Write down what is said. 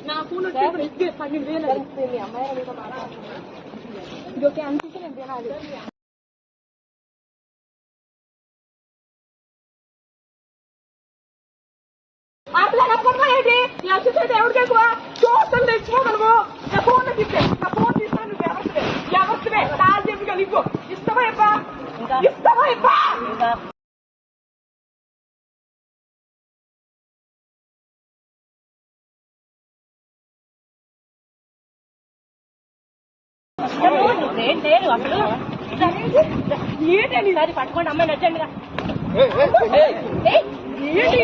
నా ఫోన్ వచ్చి 12,000 మీ అమ్మాయి మీతో మాట్లాడుతున్నా ఇది ఓకే అనిపిస్తే నేను తినాలి. అట్లా నప్పకుండా ఏంటి ఈ అసిస్టెంట్ ఎవరికి ఎక్కువ చూస్తాను తెచ్చుకోగలవు. నా ఫోన్ తిప్పే నా ఫోన్ తీస్తాను. నువ్వు ఎవరివే నాలుగు చెప్పి కలిపో ఇస్తావా ఇప్పా ఇస్తావా ఇప్పా లేదు అసలు ఏంటండి సారి పట్టుకోండి అమ్మాయి నచ్చండి ఏంటి